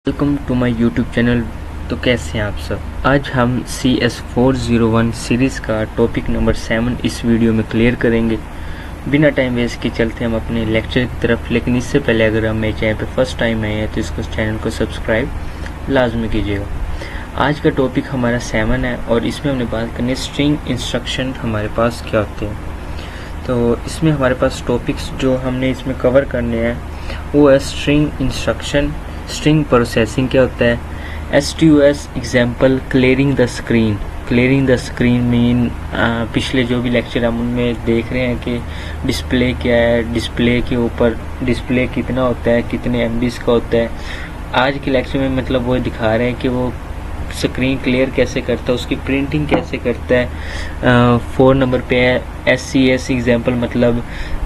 Welcome to my YouTube channel. तो कैसे हैं आप सब। आज हम CS401 सीरीज़ का टॉपिक नंबर 7 इस वीडियो में क्लियर करेंगे। बिना टाइम वेस्ट के चलते हम अपने लेक्चर की तरफ। लेकिन इससे पहले अगर हम मेरे चैनल पर फर्स्ट टाइम आए हैं तो इसको चैनल को सब्सक्राइब लाजमी कीजिएगा। आज का टॉपिक हमारा 7 है और इसमें हमने बात करनी है स्ट्रिंग इंस्ट्रक्शन हमारे पास क्या होते हैं। तो इसमें हमारे पास टॉपिक्स जो हमने इसमें कवर करने हैं वो है स्ट्रिंग इंस्ट्रक्शन, स्ट्रिंग प्रोसेसिंग क्या होता है, STOS example, clearing the screen. Clearing the screen mean पिछले जो भी लेक्चर हम उनमें देख रहे हैं कि डिस्प्ले क्या है, डिस्प्ले के ऊपर डिस्प्ले कितना होता है, कितने MBs का होता है। आज के लेक्चर में मतलब वो दिखा रहे हैं कि वो स्क्रीन क्लियर कैसे करता है, उसकी प्रिंटिंग कैसे करता है। 4 नंबर पे है SCS एग्जाम्पल, मतलब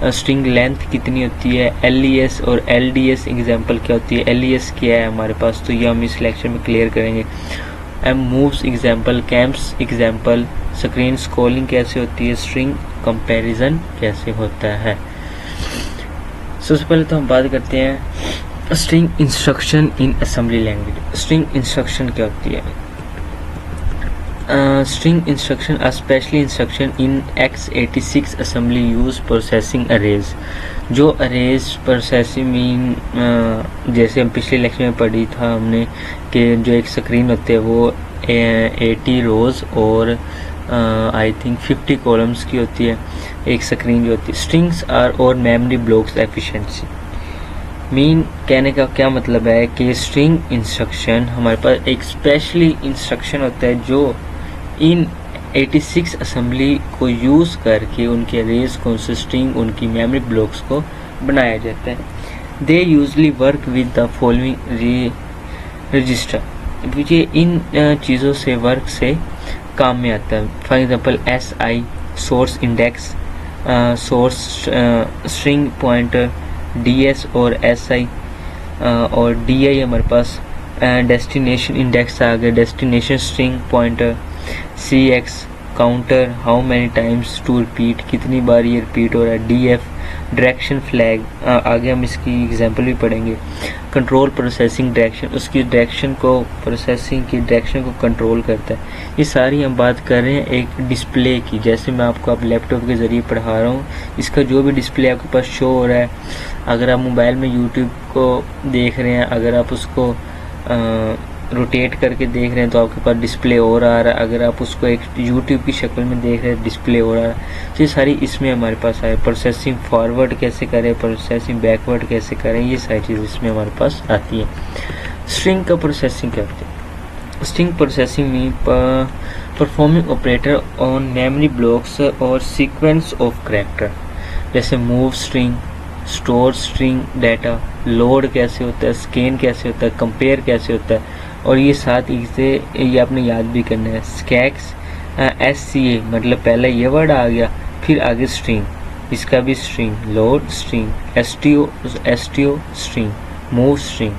स्ट्रिंग लेंथ कितनी होती है। LES और LDS एग्जाम्पल क्या होती है, LES क्या है हमारे पास, तो ये हम इस लेक्चर में क्लियर करेंगे। Moves example, camps example, screen scrolling कैसे होती है, स्ट्रिंग कंपैरिजन कैसे होता है। सबसे पहले तो हम बात करते हैं स्ट्रिंग इंस्ट्रक्शन इन असेंबली लैंग्वेज। स्ट्रिंग इंस्ट्रक्शन क्या होती है। स्ट्रिंग इंस्ट्रक्शन स्पेशली इंस्ट्रक्शन इन x86 assembly use processing arrays. जो अरेज प्रोसेसिंग मीन जैसे हम पिछले लेक्चर में पढ़ी था हमने कि जो एक स्क्रीन होते है वो 80 रोज और आई थिंक 50 कॉलम्स की होती है एक स्क्रीन जो होती है। स्ट्रिंग्स आर और मेमोरी ब्लॉक्स एफिशिएंसी मीन कहने का क्या मतलब है कि स्ट्रिंग इंस्ट्रक्शन हमारे पास एक स्पेशली इंस्ट्रक्शन होता है जो इन 86 असेंबली को यूज़ करके उनके अरेज कंसिस्टिंग उनकी मेमोरी ब्लॉक्स को बनाया जाता है। They usually work with the following register. ये इन चीज़ों से वर्क से काम में आता है। For example SI source index, source string pointer, DS और SI और DI हमारे पास डेस्टिनेशन इंडेक्स आ गया, destination string pointer, CX counter, how many times to repeat, कितनी बार ये रिपीट हो रहा है, DF डायरेक्शन फ्लैग। आगे हम इसकी एग्जांपल भी पढ़ेंगे। कंट्रोल प्रोसेसिंग डायरेक्शन, उसकी डायरेक्शन को प्रोसेसिंग की डायरेक्शन को कंट्रोल करता है। ये सारी हम बात कर रहे हैं एक डिस्प्ले की। जैसे मैं आपको अब लैपटॉप के ज़रिए पढ़ा रहा हूँ, इसका जो भी डिस्प्ले आपके पास शो हो रहा है, अगर आप मोबाइल में यूट्यूब को देख रहे हैं, अगर आप उसको रोटेट करके देख रहे हैं तो आपके पास डिस्प्ले और आ रहा है। अगर आप उसको एक यूट्यूब की शक्ल में देख रहे हैं डिस्प्ले और आ रहा है। तो ये सारी इसमें हमारे पास आए। प्रोसेसिंग फॉरवर्ड कैसे करें, प्रोसेसिंग बैकवर्ड कैसे करें, ये सारी चीज़ इसमें हमारे पास आती है। स्ट्रिंग का प्रोसेसिंग क्या होती है। स्ट्रिंग प्रोसेसिंग में performing operator on memory blocks और सीक्वेंस ऑफ कैरेक्टर, जैसे move string, store string data, load कैसे होता है, स्कैन कैसे होता है, कंपेयर कैसे होता है। और ये साथ इसे ये आपने याद भी करना है। स्कैक्स SCA मतलब पहले ये वर्ड आ गया, फिर आगे स्ट्रिंग, इसका भी string, load string, STO string, move string.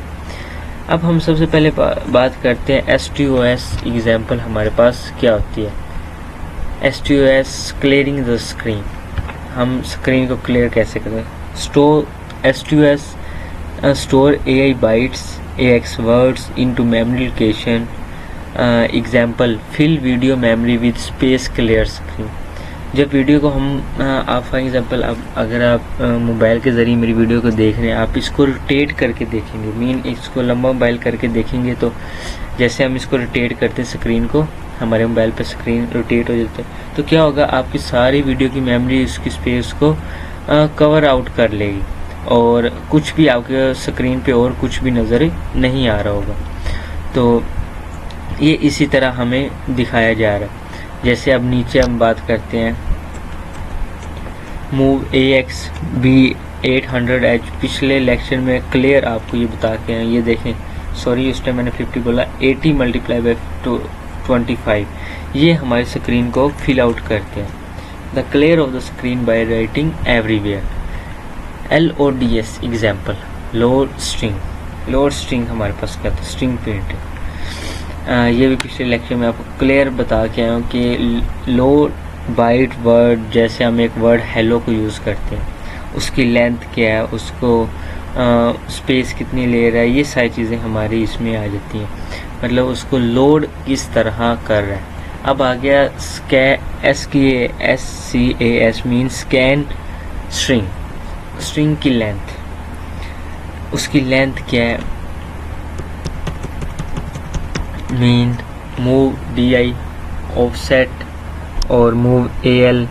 अब हम सबसे पहले बात करते हैं STOS एग्जाम्पल हमारे पास क्या होती है। STOS क्लियरिंग द स्क्रीन, हम स्क्रीन को क्लियर कैसे करें। STOS store AI bytes AX words into memory location. Example fill video memory with space clear screen. जब वीडियो को हम आप फॉर एग्जाम्पल अगर आप मोबाइल के ज़रिए मेरी वीडियो को देख रहे हैं, आप इसको रोटेट करके देखेंगे, मीन इसको लंबा मोबाइल करके देखेंगे तो जैसे हम इसको रोटेट करते हैं स्क्रीन को, हमारे मोबाइल पर स्क्रीन रोटेट हो जाता है, तो क्या होगा आपकी सारी वीडियो की मेमोरी उसकी स्पेस को कवर आउट कर लेगी और कुछ भी आपके स्क्रीन पे और कुछ भी नज़र नहीं आ रहा होगा। तो ये इसी तरह हमें दिखाया जा रहा है। जैसे अब नीचे हम बात करते हैं मूव AX B800H। पिछले लेक्चर में क्लियर आपको ये बता के हैं, ये देखें, सॉरी उस टाइम मैंने 50 बोला, 80 × 25, ये हमारी स्क्रीन को फिल आउट करते हैं। The clear of the screen by writing everywhere. LODS example load string. Load string हमारे पास क्या था, स्ट्रिंग प्रिंट। ये भी पिछले लेक्चर में आपको क्लियर बता के आया हूँ कि लोड बाइट वर्ड, जैसे हम एक वर्ड हेलो को यूज़ करते हैं, उसकी लेंथ क्या है, उसको स्पेस कितनी ले रहा है, ये सारी चीज़ें हमारी इसमें आ जाती हैं, मतलब उसको लोड किस तरह कर रहा है। अब आ गया SCAS mean scan string. String की लेंथ, उसकी लेंथ क्या है, मीन मूव DI ऑफसेट और move AL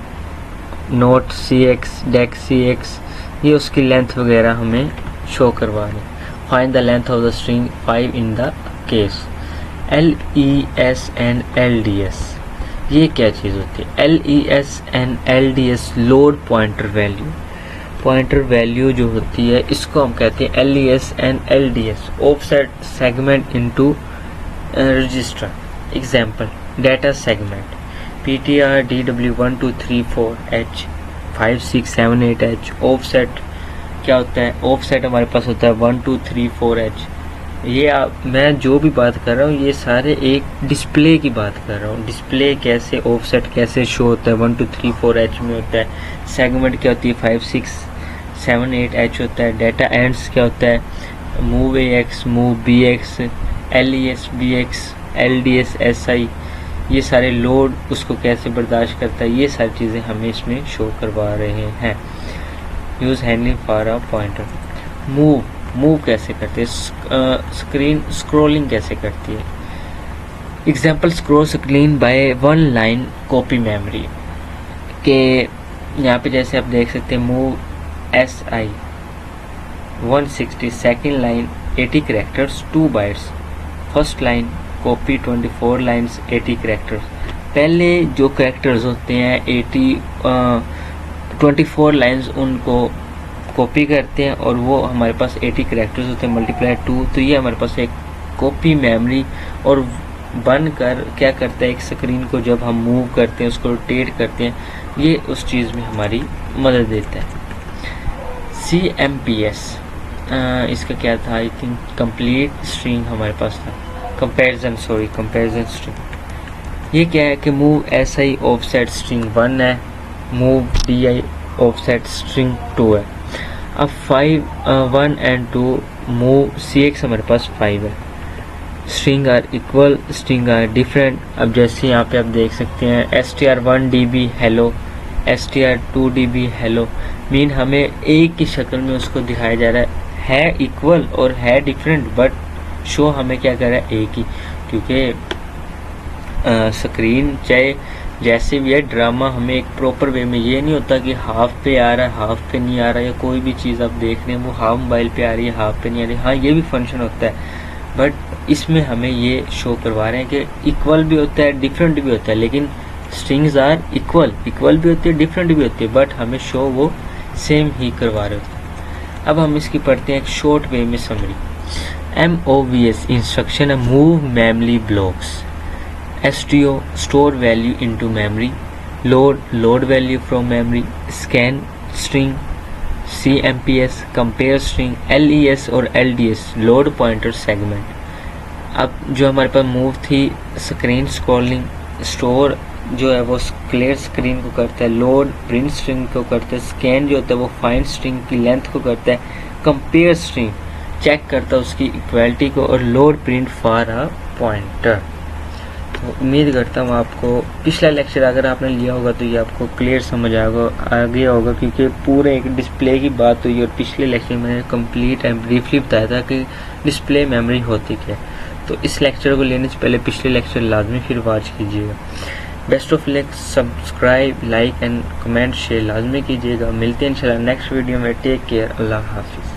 note CX deck CX, ये उसकी लेंथ वगैरह हमें शो करवा रहे हैं। Find the length of the string 5 in the case. LES and LDS, ये क्या चीज़ होती है? LES and LDS load pointer value. Pointer value जो होती है इसको हम कहते हैं LES and LDS offset segment into register. Example data segment PTR DW1234H 5678H। Offset क्या होता है? ऑफसेट हमारे पास होता है 1234H। ये मैं जो भी बात कर रहा हूँ ये सारे एक डिस्प्ले की बात कर रहा हूँ। डिस्प्ले कैसे ऑफसेट कैसे शो होता है 1234H में होता है। सेगमेंट क्या होती है 5678H होता है। डाटा एंड्स क्या होता है move AX move BX LES BX LDS SI, ये सारे लोड उसको कैसे बर्दाश्त करता है, ये सारी चीज़ें हमें इसमें शो करवा रहे हैं। Use handling for a pointer. Move कैसे करते हैं, स्क्रीन स्क्रॉलिंग कैसे करती है। Example scroll screen by one line copy memory के यहाँ पे जैसे आप देख सकते हैं move SI 160 second line 80 characters 2 bytes, first line copy 24 lines 80 characters. पहले जो कैरेक्टर्स होते हैं 24 लाइन्स उनको कॉपी करते हैं और वो हमारे पास 80 कैरेक्टर्स होते हैं मल्टीप्लाई 2, तो ये हमारे पास एक कॉपी मेमोरी और बनकर क्या करता है एक स्क्रीन को जब हम मूव करते हैं उसको रोटेट करते हैं, ये उस चीज़ में हमारी मदद देता है। CMPS इसका क्या था, आई थिंक कंप्लीट स्ट्रिंग हमारे पास था, कंपैरिजन स्ट्रिंग। ये क्या है कि मूव SI ऑफसेट स्ट्रिंग 1 है, मूव DI ऑफसेट स्ट्रिंग 2 है। अब 1 एंड 2 मूव CX हमारे पास 5 है। String are equal, string are different. अब जैसे यहाँ पे आप देख सकते हैं STR1 DB hello, STR2 DB hello, mean हमें एक की शक्ल में उसको दिखाया जा रहा है इक्वल और है डिफरेंट, बट शो हमें क्या कर रहा है एक ही, क्योंकि स्क्रीन चाहे जैसे भी है ड्रामा हमें एक प्रॉपर वे में, ये नहीं होता कि हाफ पे आ रहा है हाफ पे नहीं आ रहा है, या कोई भी चीज़ आप देख रहे हैं वो हाफ मोबाइल पे आ रही है हाफ पे नहीं आ रही। हाँ ये भी फंक्शन होता है, बट इसमें हमें ये शो करवा रहे हैं कि इक्वल भी होता है डिफरेंट भी होता है, लेकिन स्ट्रिंग्स आर इक्वल भी होती है डिफरेंट भी होती है, बट हमें शो वो सेम ही करवा रहे होते हैं। अब हम इसकी पढ़ते हैं एक शॉर्ट वे में समरी। MOVS इंस्ट्रक्शन है move memory blocks. STO store value into memory. Load value from memory. Scan string. CMPS compare string. LES और LDS लोड पॉइंटर सेगमेंट। अब जो हमारे पास मूव थी स्क्रीन स्क्रॉलिंग, स्टोर जो है वो क्लियर स्क्रीन को करता है, लोड प्रिंट स्ट्रिंग को करता है, स्कैन जो होता है वो फाइंड स्ट्रिंग की लेंथ को करता है, कंपेयर स्ट्रिंग चेक करता है उसकी इक्वालिटी को, और load print for a pointer. तो उम्मीद करता हूँ आपको पिछला लेक्चर अगर आपने लिया होगा तो ये आपको क्लियर समझ आ गया होगा, क्योंकि पूरे एक डिस्प्ले की बात हुई और पिछले लेक्चर में मैंने कंप्लीट एंड ब्रीफली बताया था कि डिस्प्ले मेमोरी होती क्या है। तो इस लेक्चर को लेने से पहले पिछले लेक्चर लाजमी फिर वॉच कीजिएगा। Best of luck, subscribe like and comment share लाजमी कीजिएगा। मिलते हैं इंशाल्लाह नेक्स्ट वीडियो में। टेक केयर, अल्लाह हाफिज़।